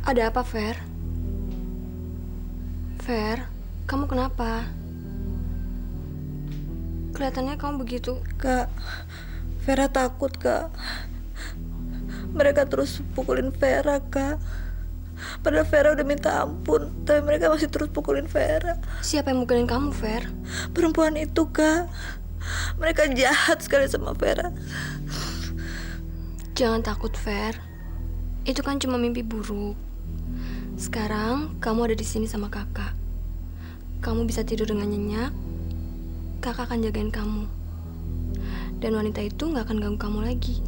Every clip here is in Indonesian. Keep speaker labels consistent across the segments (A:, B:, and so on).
A: Ada apa, Fer? Fer, kamu kenapa? Kelihatannya kamu begitu.
B: Kak, Vera takut, Kak. Mereka terus pukulin Vera, Kak. Padahal Vera udah minta ampun, tapi mereka masih terus pukulin Vera.
A: Siapa yang mukulin kamu, Fer?
B: Perempuan itu, Kak. Mereka jahat sekali sama Vera.
A: Jangan takut, Fer. Itu kan cuma mimpi buruk. Sekarang kamu ada di sini sama kakak. Kamu bisa tidur dengan nyenyak. Kakak akan jagain kamu. Dan wanita itu nggak akan ganggu kamu lagi.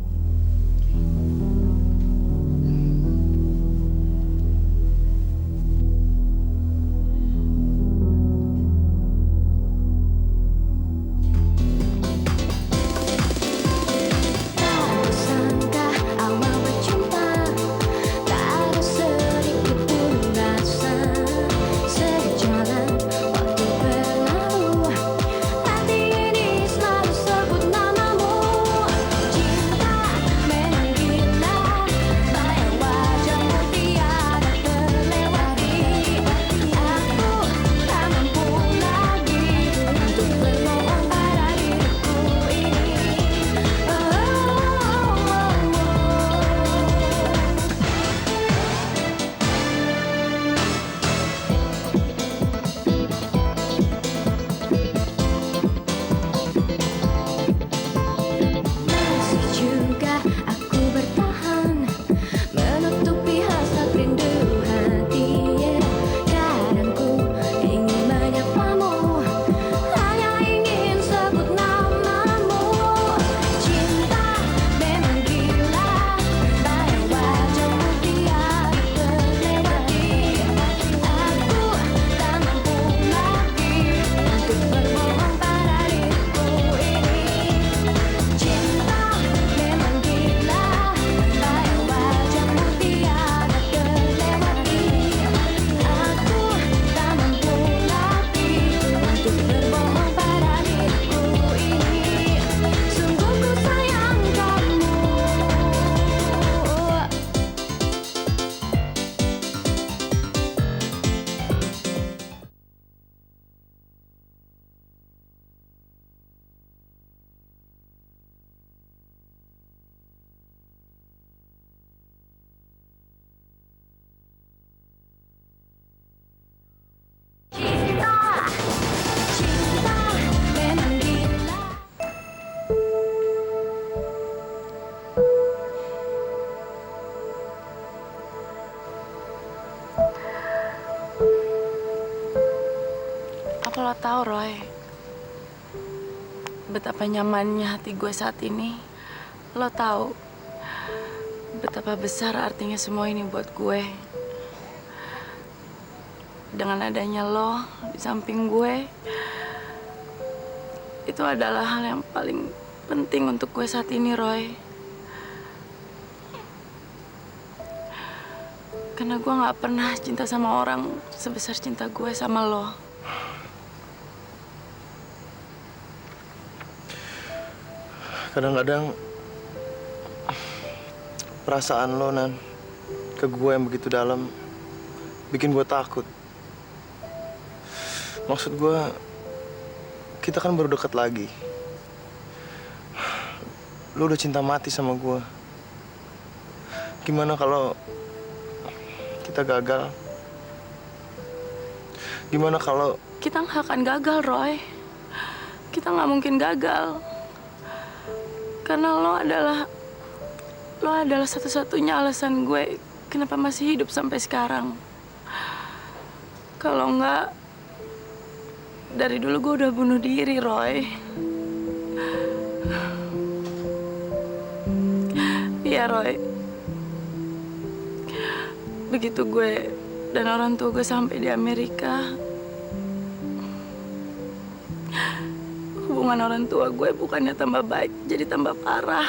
C: Apa lo tahu, Roy? Betapa nyamannya hati gue saat ini. Lo tahu betapa besar artinya semua ini buat gue. Dengan adanya lo di samping gue, itu adalah hal yang paling penting untuk gue saat ini, Roy. Karena gue gak pernah cinta sama orang sebesar cinta gue sama lo.
D: Kadang-kadang perasaan lo, Nan, ke gue yang begitu dalam bikin gue takut. Maksud gue, kita kan baru dekat lagi. Lo udah cinta mati sama gue. Gimana kalau kita gagal? Gimana kalau...
C: Kita nggak akan gagal, Roy. Kita nggak mungkin gagal. Karena lo adalah satu-satunya alasan gue kenapa masih hidup sampai sekarang. Kalau nggak, dari dulu gue udah bunuh diri, Roy. Iya, Roy. Begitu gue dan orang tua gue sampai di Amerika, hubungan orang tua gue bukannya tambah baik, jadi tambah parah.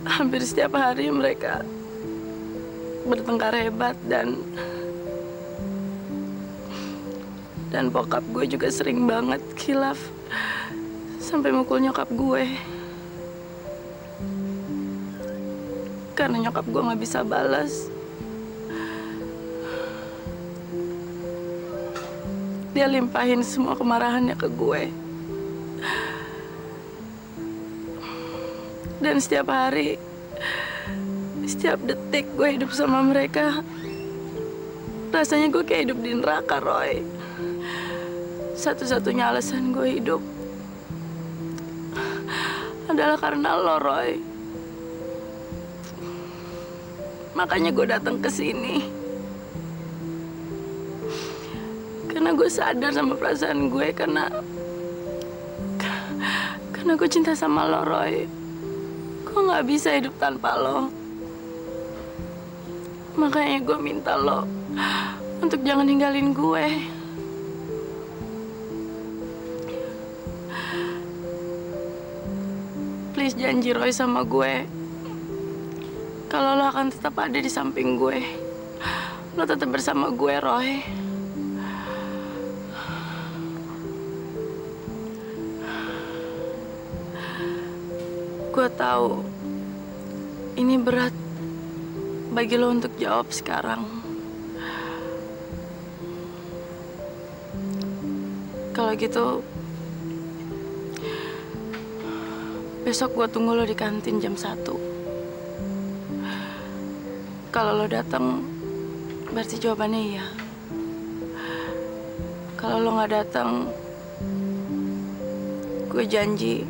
C: Hampir setiap hari mereka bertengkar hebat dan bokap gue juga sering banget khilaf sampai mukul nyokap gue. karena nyokap gue nggak bisa balas. Dia limpahin semua kemarahannya ke gue. Dan setiap hari, setiap detik gue hidup sama mereka, rasanya gue kayak hidup di neraka, Roy. Satu-satunya alasan gue hidup adalah karena lo, Roy. Makanya gue datang ke sini. Karena gue sadar sama perasaan gue, karena gue cinta sama lo, Roy. Gue nggak bisa hidup tanpa lo. Makanya gue minta lo untuk jangan ninggalin gue. Please janji, Roy, sama gue. Kalau lo akan tetap ada di samping gue. Lo tetap bersama gue, Roy. Gue tahu ini berat bagi lo untuk jawab sekarang. Kalau gitu, besok gue tunggu lo di kantin jam 1. Kalau lo datang, berarti jawabannya iya. Kalau lo nggak datang, gue janji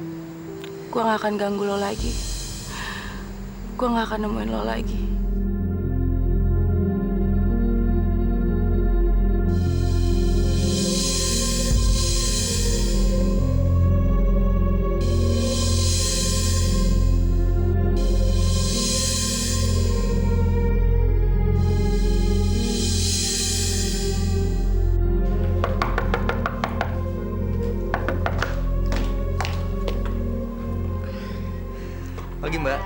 C: gue gak akan ganggu lo lagi. Gue gak akan nemuin lo lagi.
D: Pagi, Mbak.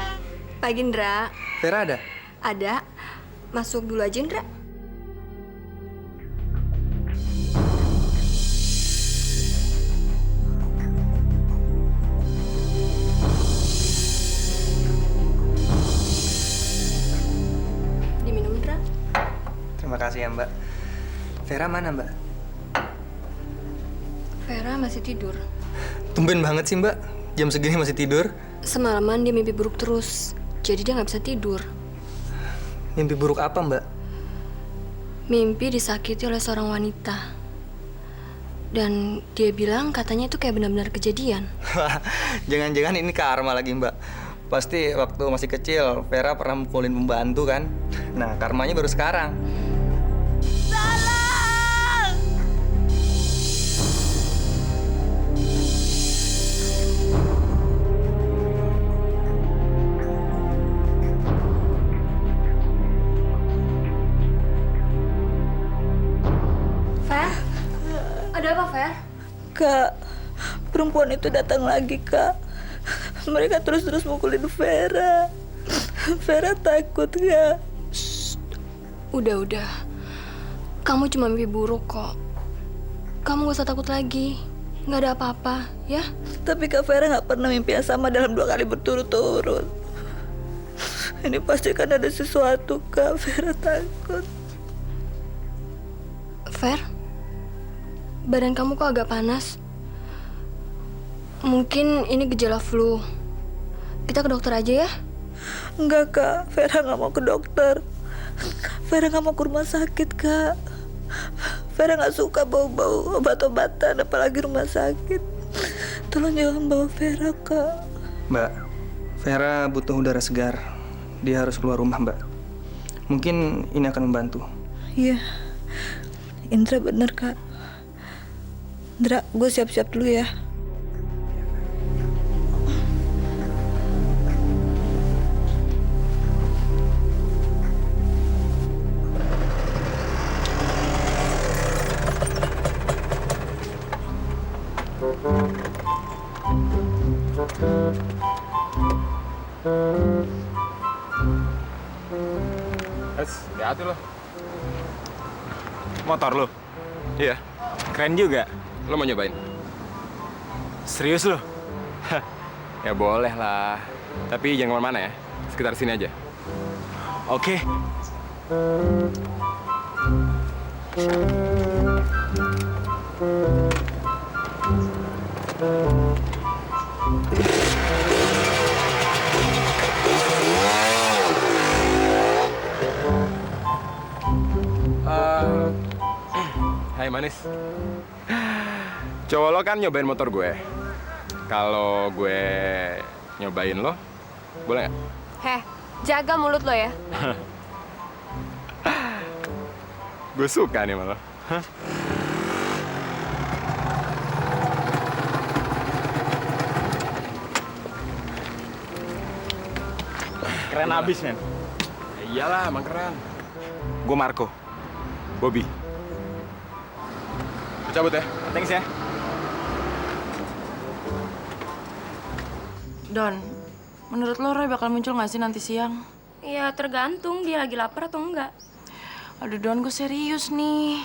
A: Pagi, Indra.
D: Vera ada?
A: Ada. Masuk dulu aja, Indra. Diminum, Indra.
D: Terima kasih ya, Mbak. Vera mana, Mbak?
A: Vera masih tidur.
D: Tumben banget sih, Mbak. Jam segini masih tidur.
A: Semalaman dia mimpi buruk terus. Jadi dia nggak bisa tidur.
D: Mimpi buruk apa, Mbak?
A: Mimpi disakiti oleh seorang wanita. Dan dia bilang katanya itu kayak benar-benar kejadian.
D: Jangan-jangan ini karma lagi, Mbak. Pasti waktu masih kecil, Vera pernah mukulin pembantu kan? Nah, karmanya baru sekarang.
A: Fer? Ada apa, Fer?
B: Kak, perempuan itu datang lagi, Kak. Mereka terus-terus mukulin Vera. Vera takut, Kak.
A: Udah. Kamu cuma mimpi buruk kok. Kamu gak usah takut lagi. Nggak ada apa-apa, ya?
B: Tapi Kak Vera nggak pernah mimpi yang sama dalam 2 kali berturut-turut. Ini pasti kan ada sesuatu, Kak. Vera takut.
A: Fer? Badan kamu kok agak panas? Mungkin ini gejala flu. Kita ke dokter aja ya?
B: Enggak, Kak. Vera nggak mau ke dokter. Vera nggak mau ke rumah sakit, Kak. Vera nggak suka bau-bau obat-obatan, apalagi rumah sakit. Tolong jangan bawa Vera, Kak.
D: Mbak, Vera butuh udara segar. Dia harus keluar rumah, Mbak. Mungkin ini akan membantu.
B: Iya, Indra bener, Kak. Indra, gue siap-siap dulu ya.
E: Hati-hati lo. Motor lo? Iya. Keren juga. Lo mau nyobain? Serius lo? Ya boleh lah. Tapi jangan kemana-mana ya. Sekitar sini aja. Oke. Hai manis. Cowok lo kan nyobain motor gue. Kalau gue nyobain lo, boleh nggak?
A: Heh, jaga mulut lo ya.
E: Gue suka nih malah.
F: Keren abis, men.
E: Iyalah, emang keren. Gue Marco. Bobby. Gue cabut ya.
F: Thanks ya.
C: Don, menurut lo Roy bakal muncul nggak sih nanti siang?
A: Ya tergantung dia lagi lapar atau enggak.
C: Aduh Don, gue serius nih.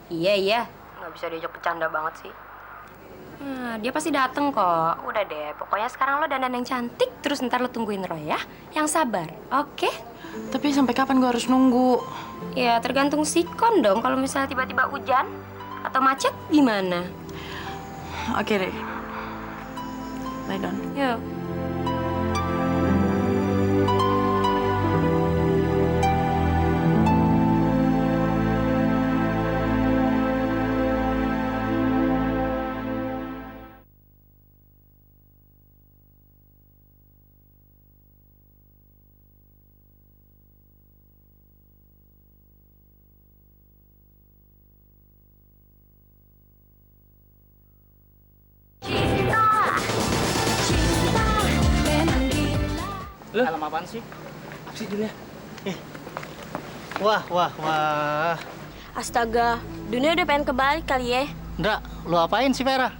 A: Iya. Nggak bisa diajak bercanda banget sih. Nah, dia pasti dateng kok. Udah deh, pokoknya sekarang lo dandan yang cantik, terus ntar lo tungguin Roy ya. Yang sabar, oke?
C: Tapi sampai kapan gue harus nunggu?
A: Ya tergantung sikon dong. Kalau misalnya tiba-tiba hujan atau macet gimana?
C: Oke deh. Bye Don.
A: Yuk.
F: Film apaan sih? Apa sih judulnya? Wah.
A: Astaga, dunia udah pengen kebalik kali ya.
F: Ndra, lu apain sih, Vera?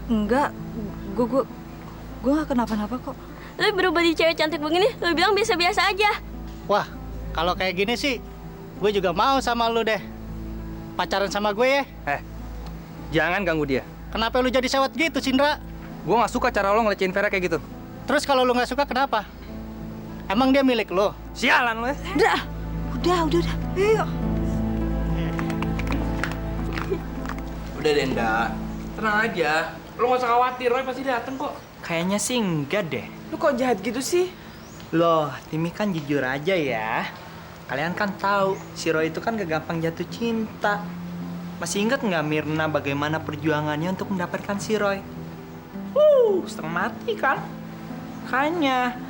B: Enggak, gue gak kenapa-napa kok.
A: Lo berubah di cewek cantik begini, lo bilang biasa-biasa aja.
F: Wah, kalau kayak gini sih, gue juga mau sama lu deh. Pacaran sama gue ya?
D: Jangan ganggu dia.
F: Kenapa lu jadi sewot gitu, Cindra?
D: Gue nggak suka cara lo ngelecehin Vera kayak gitu.
F: Terus kalau lu nggak suka, kenapa? Emang dia milik lo?
D: Sialan lo ya.
B: Udah. Ayo.
D: Udah Denda, tenang aja.
G: Lo gak usah khawatir, Roy pasti dateng kok.
D: Kayaknya sih enggak deh.
G: Lu kok jahat gitu sih?
D: Loh, Timi kan jujur aja ya. Kalian kan tahu, si Roy itu kan gak gampang jatuh cinta. Masih ingat nggak Mirna bagaimana perjuangannya untuk mendapatkan si Roy? Setengah mati kan? Makanya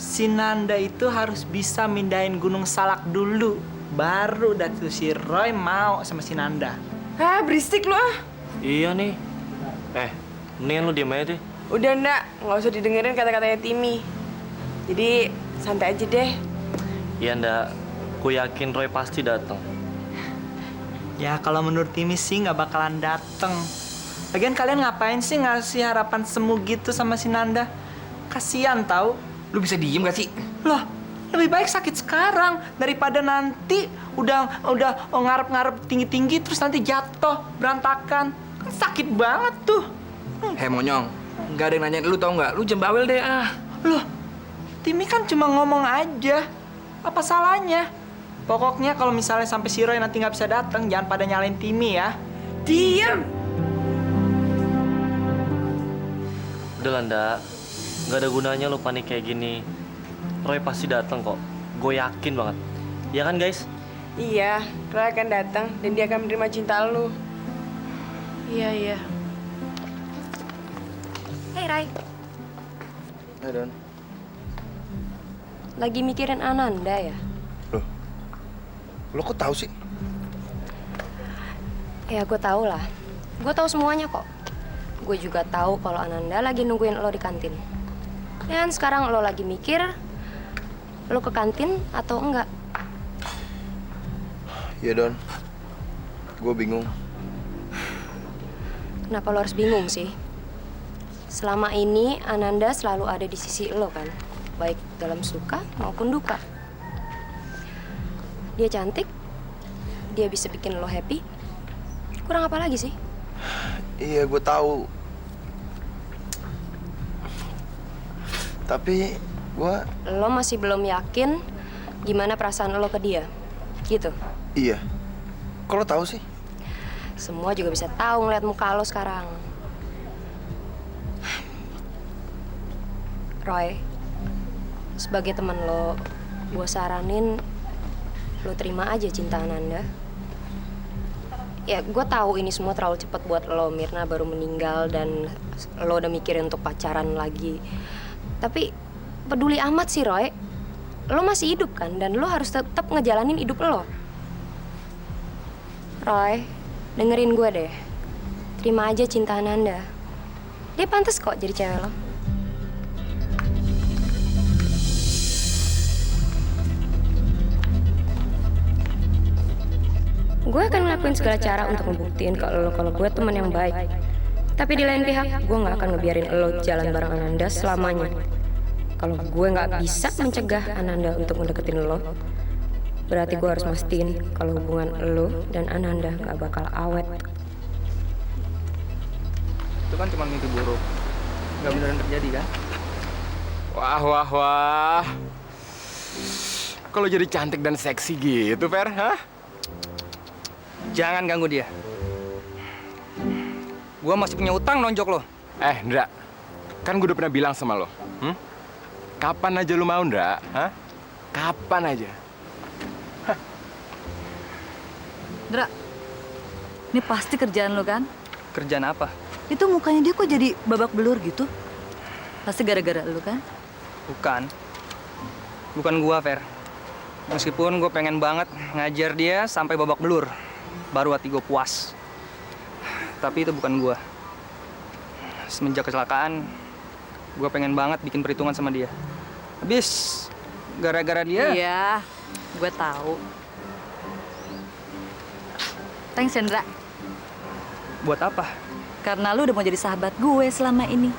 D: si Nanda itu harus bisa mindahin Gunung Salak dulu. Baru dah tuh si Roy mau sama si Nanda.
G: Hah, berisik lu ah.
H: Iya nih. Mendingan lu diem aja deh.
G: Udah nggak usah didengerin kata-katanya Timmy. Jadi santai aja deh.
H: Iya ndak, gue yakin Roy pasti datang.
D: Ya kalau menurut Timi sih nggak bakalan dateng. Lagian kalian ngapain sih ngasih harapan semu gitu sama si Nanda? Kasian tahu.
G: Lu bisa diem gak sih?
D: Loh, lebih baik sakit sekarang daripada nanti udah ngarep-ngarep tinggi-tinggi terus nanti jatuh berantakan. Kan sakit banget tuh.
G: Hei Monyong, nggak ada yang nanyain lu tau nggak? Lu jangan bawel deh ah.
D: Loh, Timi kan cuma ngomong aja. Apa salahnya? Pokoknya kalau misalnya sampai si Roy nanti nggak bisa datang, jangan pada nyalain Timi ya.
G: Diem!
H: Udah lah ndak, nggak ada gunanya lu panik kayak gini. Roy pasti datang kok. Gue yakin banget. Ya kan guys?
G: Iya, Roy akan datang dan dia akan menerima cinta lu.
C: Iya.
A: Hei Rai,
I: Hai Don.
A: lagi mikirin Ananda ya?
I: Lo kok tahu sih?
A: Ya gue tahu lah. Gue tahu semuanya kok. Gue juga tahu kalau Ananda lagi nungguin lo di kantin. Dan sekarang lo lagi mikir lo ke kantin atau enggak?
I: Iya Don. Gue bingung.
A: Kenapa lo harus bingung sih? Selama ini Ananda selalu ada di sisi lo kan, baik dalam suka maupun duka. Dia cantik, dia bisa bikin lo happy. Kurang apa lagi sih?
I: Iya gue tahu. Tapi Gua
A: Lo masih belum yakin gimana perasaan lo ke dia? Gitu.
I: iya. Kok lo tahu sih?
A: Semua juga bisa tahu ngeliat muka lo sekarang. Roy, sebagai teman lo, gue saranin lo terima aja cinta Ananda. Ya, gue tahu ini semua terlalu cepat buat lo. Mirna baru meninggal dan lo udah mikirin untuk pacaran lagi. Tapi peduli amat sih, Roy. Lo masih hidup kan, dan lo harus tetap ngejalanin hidup lo. Roy, dengerin gue deh. Terima aja cinta Ananda. Dia pantas kok jadi cewek lo. Gue akan ngelakuin segala cara untuk ngebuktiin kalau gue teman yang baik. Tapi di lain pihak, gue nggak akan ngebiarin lo jalan bareng Ananda selamanya. Kalau gue nggak bisa mencegah Ananda untuk mendeketin lo, berarti gue harus mastiin kalau hubungan lo dan Ananda nggak bakal awet.
D: Itu kan cuma mimpi buruk. Nggak beneran terjadi kan?
E: Wah. Kalau jadi cantik dan seksi gitu, Fer, hah?
D: Jangan ganggu dia. Gua masih punya utang nonjok lo.
E: Ndra, kan gue udah pernah bilang sama lo, kapan aja lu mau, Ndra? Hah? Kapan aja?
B: Dra, ini pasti kerjaan lo kan?
D: Kerjaan apa?
B: Itu mukanya dia kok jadi babak belur gitu? Pasti gara-gara lo kan?
D: Bukan gua, Fer. Meskipun gue pengen banget ngajar dia sampai babak belur, baru hati gue puas. Tapi itu bukan gue. Semenjak kecelakaan, gue pengen banget bikin perhitungan sama dia. Habis, gara-gara dia...
B: Iya, gue tahu. Thanks, Chandra.
D: Buat apa?
B: Karena lu udah mau jadi sahabat gue selama ini.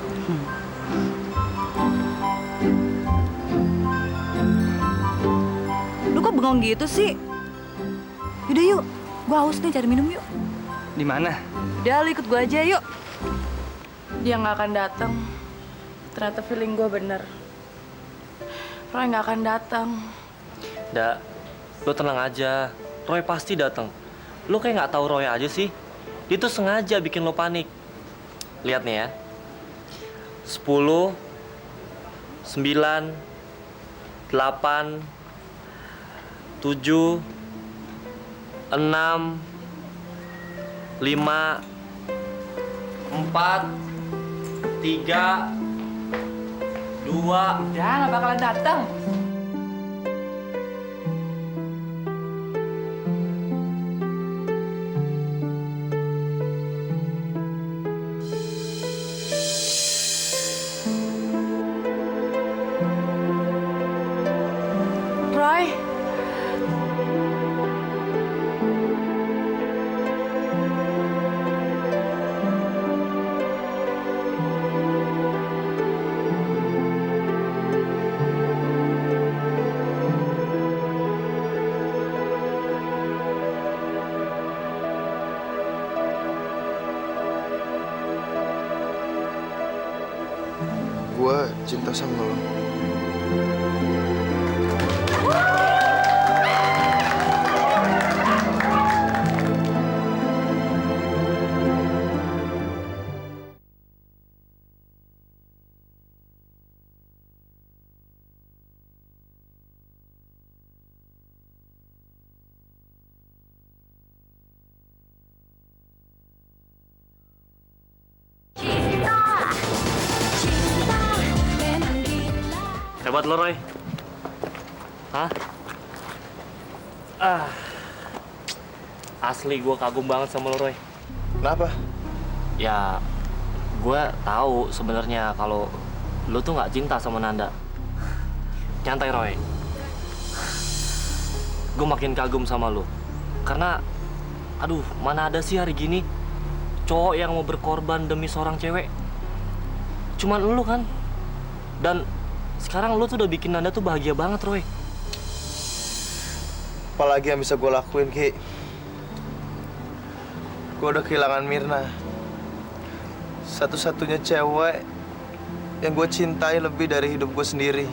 B: Lu kok bengong gitu sih? Yaudah yuk, gue haus nih, cari minum yuk.
D: Di mana?
B: Udah, lu ikut gue aja yuk.
C: Dia nggak akan datang. Ternyata feeling gue bener. Roy nggak akan datang.
H: Da, lo tenang aja. Roy pasti datang. Lo kayak nggak tahu Roy aja sih. Dia tuh sengaja bikin lo panik. Lihat nih ya. 10, 9, 8, 7, 6, 5, 4, 3, 2.
C: Dia nggak bakalan datang. Roy.
I: Gua cinta sama lo.
H: Hebat lo, Roy. Hah? Asli gue kagum banget sama lo, Roy.
I: Kenapa?
H: Ya, gue tahu sebenarnya kalau lo tuh nggak cinta sama Nanda. Nyantai, Roy. Gue makin kagum sama lo. Karena, aduh, mana ada sih hari gini cowok yang mau berkorban demi seorang cewek. Cuman lo kan. Dan sekarang lo tuh udah bikin Nanda tuh bahagia banget, Roy.
I: Apalagi yang bisa gue lakuin, Ki? Gue udah kehilangan Mirna. Satu-satunya cewek yang gue cintai lebih dari hidup gue sendiri.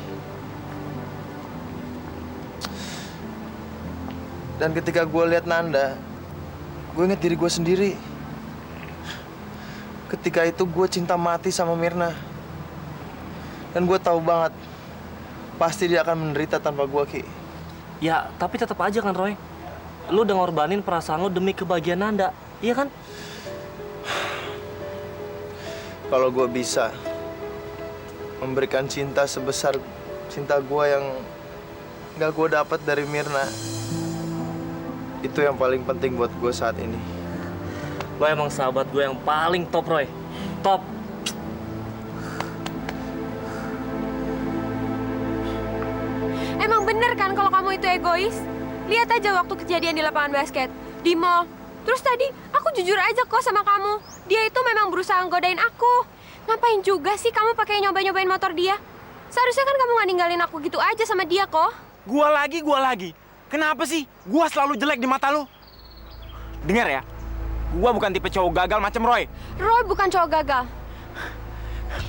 I: Dan ketika gue lihat Nanda, gue inget diri gue sendiri. Ketika itu gue cinta mati sama Mirna. Dan gue tahu banget, pasti dia akan menderita tanpa gue, Ki.
H: Ya, tapi tetap aja kan, Roy. Lu udah ngorbanin perasaan lu demi kebahagiaan Nanda, iya kan?
I: Kalau gue bisa memberikan cinta sebesar cinta gue yang gak gue dapat dari Mirna, itu yang paling penting buat gue saat ini.
H: Lo emang sahabat gue yang paling top, Roy. Top.
A: Emang bener kan kalau kamu itu egois? Lihat aja waktu kejadian di lapangan basket, di mall. Terus tadi aku jujur aja kok sama kamu. Dia itu memang berusaha nggodain aku. Ngapain juga sih kamu pakai nyobain motor dia? Seharusnya kan kamu nggak ninggalin aku gitu aja sama dia kok.
E: Gua lagi. Kenapa sih? Gua selalu jelek di mata lu. Dengar ya, gua bukan tipe cowok gagal macam Roy.
A: Roy bukan cowok gagal.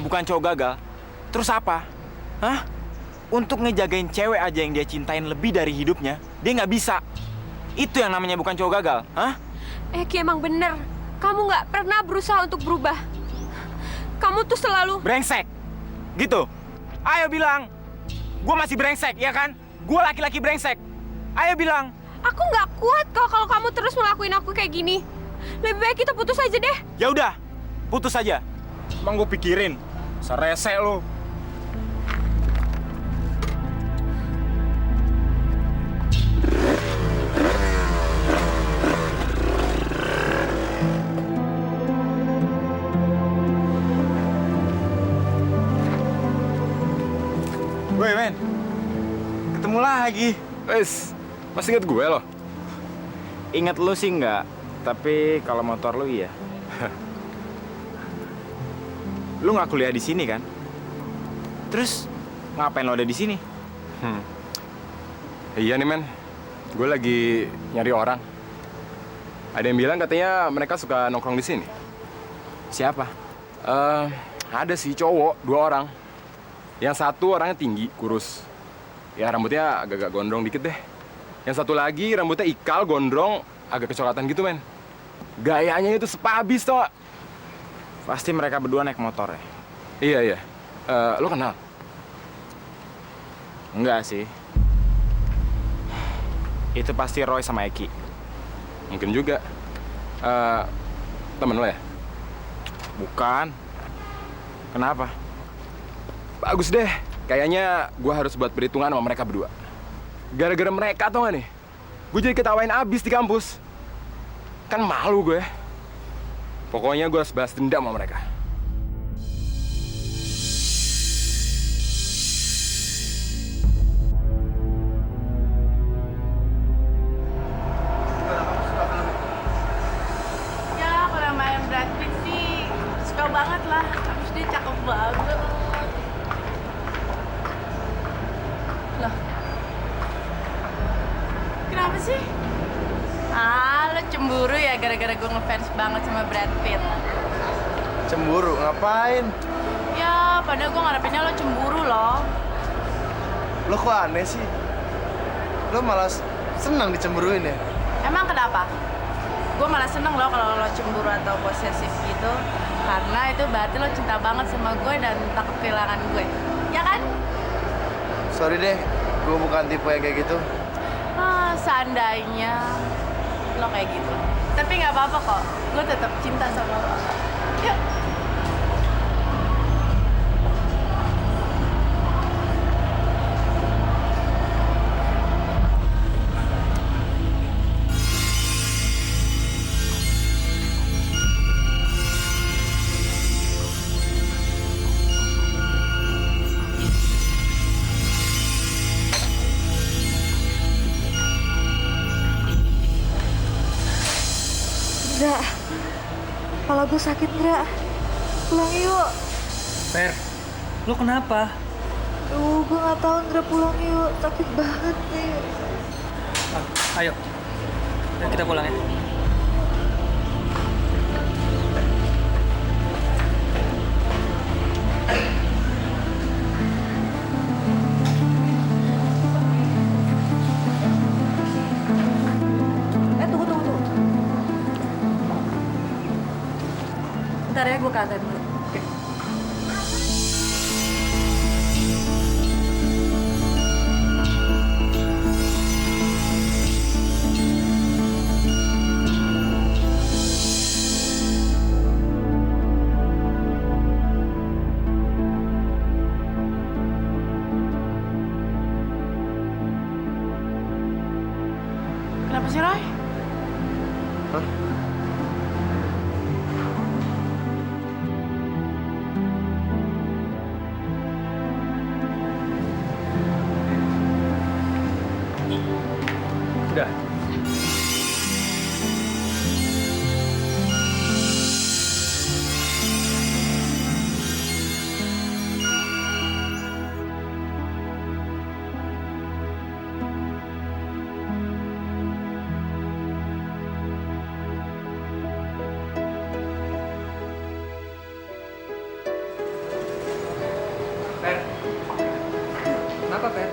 E: Bukan cowok gagal. Terus apa? Hah? Untuk ngejagain cewek aja yang dia cintain lebih dari hidupnya, dia nggak bisa. Itu yang namanya bukan cowok gagal. Hah?
A: Ki emang bener. Kamu nggak pernah berusaha untuk berubah. Kamu tuh selalu...
E: Brengsek. Gitu. Ayo bilang. Gua masih brengsek, ya kan? Gua laki-laki brengsek. Ayo bilang.
A: Aku nggak kuat kalau kamu terus ngelakuin aku kayak gini. Lebih baik kita putus aja deh.
E: Ya udah, putus aja. Emang gue pikirin, serese lo. Woi men, ketemu lagi.
J: Wes, masih inget gue loh?
E: Ingat lu sih enggak, tapi kalau motor lu iya. Lu nggak kuliah di sini kan? Terus ngapain lo ada di sini?
J: Iya nih men, gue lagi nyari orang. Ada yang bilang katanya mereka suka nongkrong di sini.
E: Siapa?
J: Ada sih cowok, 2 orang. Yang satu orangnya tinggi, kurus. Ya rambutnya agak-agak gondrong dikit deh. Yang satu lagi rambutnya ikal, gondrong, agak kecoklatan gitu men. Gayanya itu sepabis toh.
E: Pasti mereka berdua naik motor ya?
J: Iya. Lo kenal?
E: Enggak sih. Itu pasti Roy sama Eki.
J: Mungkin juga. Temen lo ya?
E: Bukan. Kenapa?
J: Bagus deh. Kayaknya gue harus buat perhitungan sama mereka berdua. Gara-gara mereka tau gak nih? Gue jadi ketawain abis di kampus. Kan malu gue. Pokoknya gue harus balas dendam sama mereka.
C: Ya, kalau main Brad Pitt sih suka banget lah. Habis dia cakep banget. Loh. Kenapa sih? Lo cemburu ya gara-gara gue ngefans banget sama Brad Pitt.
I: Cemburu? Ngapain?
C: Ya, padahal gue ngarepinnya lo cemburu loh.
I: Lo kok aneh sih? Lo malah senang dicemburuin ya?
C: Emang kenapa? Gue malah seneng loh kalau lo cemburu atau posesif gitu. Karena itu berarti lo cinta banget sama gue dan takut kehilangan gue. Ya kan?
I: Sorry deh, gue bukan tipe yang kayak gitu.
C: Seandainya lo kayak gitu. Tapi nggak apa-apa kok. Gue tetap cinta sama lo. Yuk.
B: Ndra, kepala gue sakit, Ndra. Pulang yuk.
D: Fer, lo kenapa?
B: Gue gak tahu, Ndra, pulang yuk. Sakit banget nih.
D: Ayo, kita pulang ya.
B: gue ke atas dulu.
C: Kenapa sih, Roy?
I: Hah?
D: Udah. Fer. Kenapa, Fer?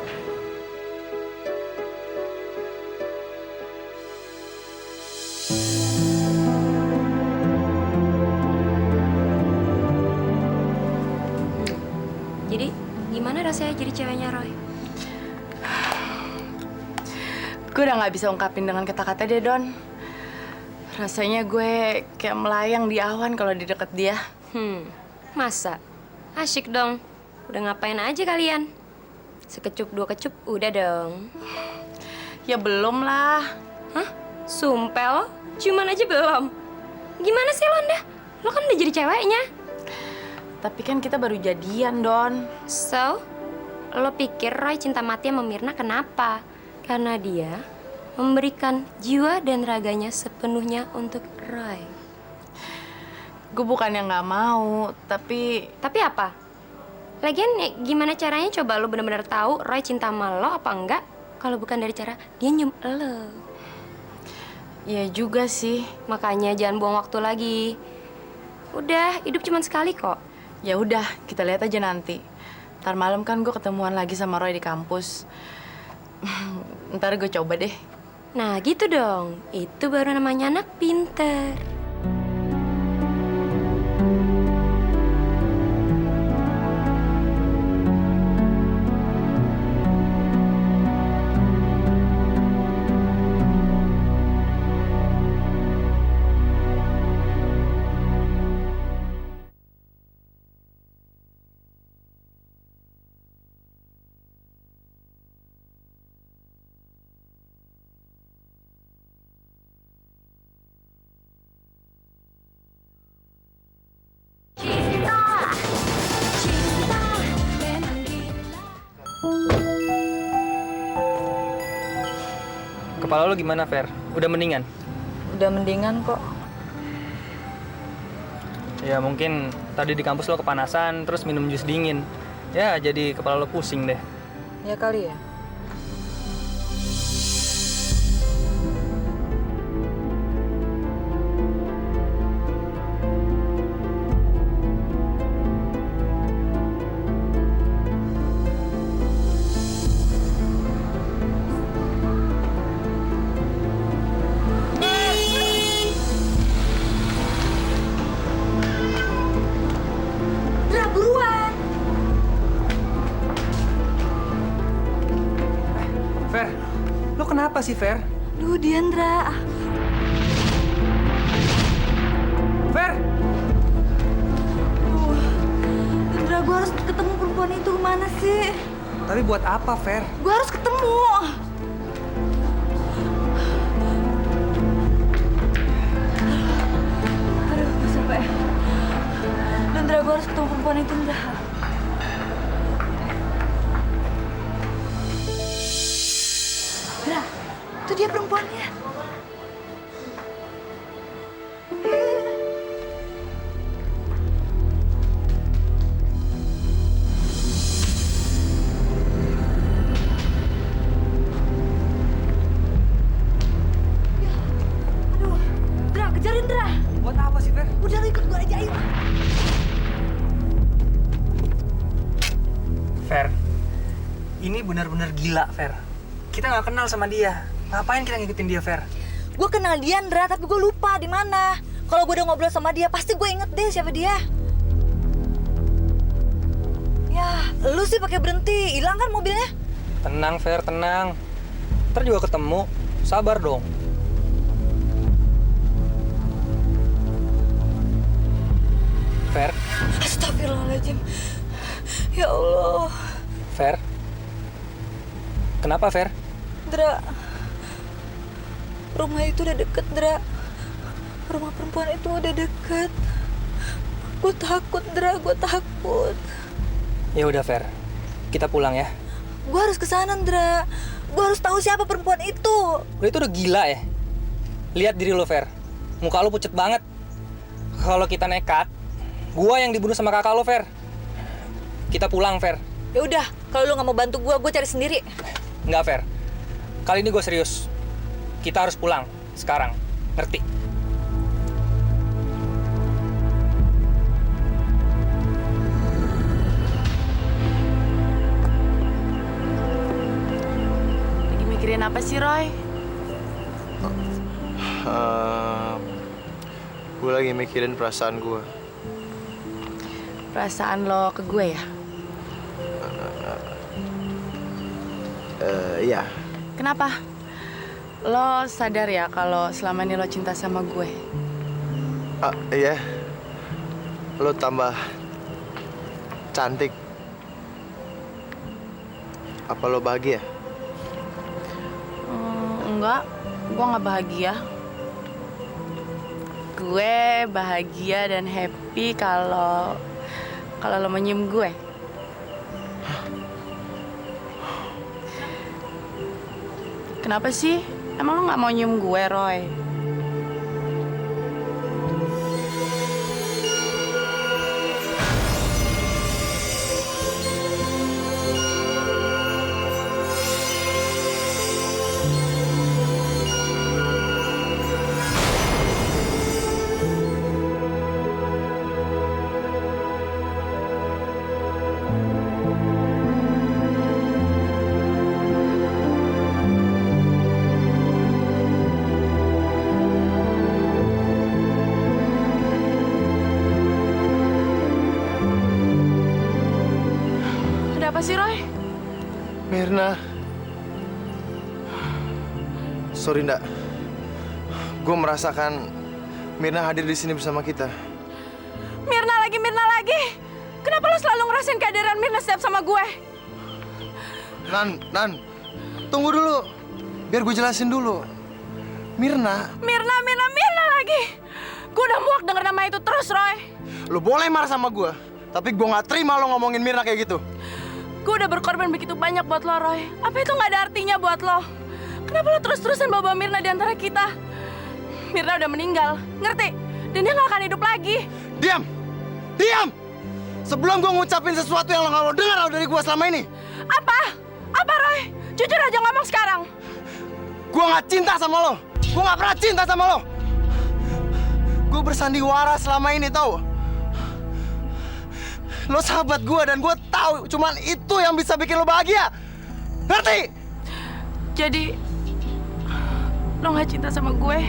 A: Jadi, gimana rasanya jadi ceweknya Roy?
C: Gue udah nggak bisa ungkapin dengan kata-kata deh, Don. Rasanya gue kayak melayang di awan kalau di deket dia.
A: Masa? Asyik dong. Udah ngapain aja kalian? Sekecup dua kecup, udah dong.
C: Ya belum lah.
A: Hah? Sumpel? Cuman aja belum. Gimana sih lo, Nda? Lo kan udah jadi ceweknya.
C: Tapi kan kita baru jadian, Don.
A: So, lo pikir Roy cinta mati sama Mirna kenapa? Karena dia memberikan jiwa dan raganya sepenuhnya untuk Roy.
C: Gue bukannya nggak mau, tapi
A: Tapi apa? Lagian ya, gimana caranya coba lo benar-benar tahu Roy cinta sama lo apa enggak? Kalau bukan dari cara dia nyium lo.
C: ya juga sih.
A: Makanya jangan buang waktu lagi. Udah, hidup cuma sekali kok.
C: Ya udah, kita lihat aja nanti. Ntar malam kan gue ketemuan lagi sama Roy di kampus. Ntar gue coba deh.
A: Nah gitu dong, itu baru namanya anak pinter.
D: Kepala lo gimana, Fer? Udah mendingan?
B: Udah mendingan kok.
D: Ya mungkin tadi di kampus lo kepanasan, terus minum jus dingin. Ya jadi kepala lo pusing deh.
B: Ya kali ya.
D: Fer, lo kenapa sih, Fer?
B: Duh, Diandra.
D: Fer!
B: Diandra, gue harus ketemu perempuan itu kemana sih?
D: Tapi buat apa, Fer?
B: Gue harus ketemu. Aduh, gue sampai. Diandra, gue harus ketemu perempuan itu, Diandra. Diandra, itu dia perempuannya. Aduh, Dra, kejarin Dra.
D: Buat apa sih, Fer?
B: Udah lu ikut gue aja, ayo.
D: Fer, ini benar-benar gila, Fer. Kita nggak kenal sama dia. Ngapain kita ngikutin dia, Fer?
B: Gue kenal Diandra, tapi gue lupa di mana. Kalau gue udah ngobrol sama dia, pasti gue inget deh siapa dia. Ya, lu sih pakai berhenti. Hilang kan mobilnya?
K: Tenang, Fer, tenang. Ntar juga ketemu. Sabar dong. Fer.
B: Astagfirullahaladzim. Ya Allah.
K: Fer. Kenapa, Fer?
B: Dra, rumah itu udah deket, Dra. Rumah perempuan itu udah deket. Gue takut, Dra. Gue takut.
K: Ya udah, Fer. Kita pulang ya.
B: Gue harus kesana, Dra. Gue harus tahu siapa perempuan itu.
K: Lo itu udah gila ya? Lihat diri lo, Fer. Muka lo pucet banget. Kalau kita nekat, gua yang dibunuh sama kakak lo, Fer. Kita pulang, Fer.
B: Ya udah, kalau lu nggak mau bantu gue cari sendiri.
K: Nggak, Fer. Kali ini gue serius. Kita harus pulang sekarang. Ngerti?
C: Lagi mikirin apa sih, Roy?
I: Gue lagi mikirin perasaan gue.
C: Perasaan lo ke gue ya?
I: Iya.
C: Kenapa? Lo sadar ya kalau selama ini lo cinta sama gue?
I: Iya. Lo tambah cantik. Apa lo bahagia?
C: Enggak, gue nggak bahagia. Gue bahagia dan happy kalau lo menyium gue. Kenapa sih? Emang lo nggak mau nyium gue, Roy? Ada apa sih, Roy?
I: Mirna. Sorry, Ndak. Gue merasakan Mirna hadir di sini bersama kita.
C: Mirna lagi, Mirna lagi. Kenapa lo selalu ngerasain kehadiran Mirna setiap sama gue?
I: Nan, tunggu dulu. Biar gue jelasin dulu. Mirna.
C: Mirna lagi. Gue udah muak denger nama itu terus, Roy.
I: Lo boleh marah sama gue, tapi gue nggak terima lo ngomongin Mirna kayak gitu.
C: Gue udah berkorban begitu banyak buat lo, Roy. Apa itu nggak ada artinya buat lo? Kenapa lo terus-terusan bawa Mirna di antara kita? Mirna udah meninggal, ngerti? Dan dia nggak akan hidup lagi.
I: Diam! Sebelum gue ngucapin sesuatu yang lo nggak mau dengar dari gue selama ini.
C: Apa? Apa, Roy? Jujur aja ngomong sekarang.
I: Gue nggak cinta sama lo. Gue nggak pernah cinta sama lo. Gue bersandiwara selama ini, tau? Lo sahabat gue dan gue tahu cuman itu yang bisa bikin lo bahagia. Ngerti?
C: Jadi, lo nggak cinta sama gue?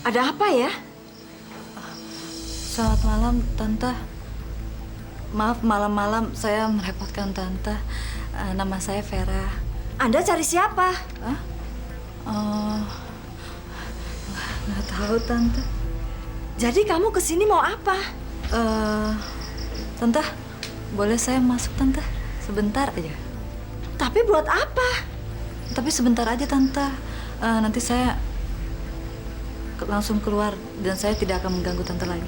B: Ada apa ya?
L: Selamat malam, Tante. Maaf malam-malam saya merepotkan Tante. Nama saya Vera.
B: Anda cari siapa?
L: Hah? Nggak tahu, Tante.
B: Jadi kamu kesini mau apa?
L: Tante, boleh saya masuk, Tante? Sebentar aja.
B: Tapi buat apa?
L: Tapi sebentar aja, Tante. Nanti saya langsung keluar dan saya tidak akan mengganggu Tante lagi.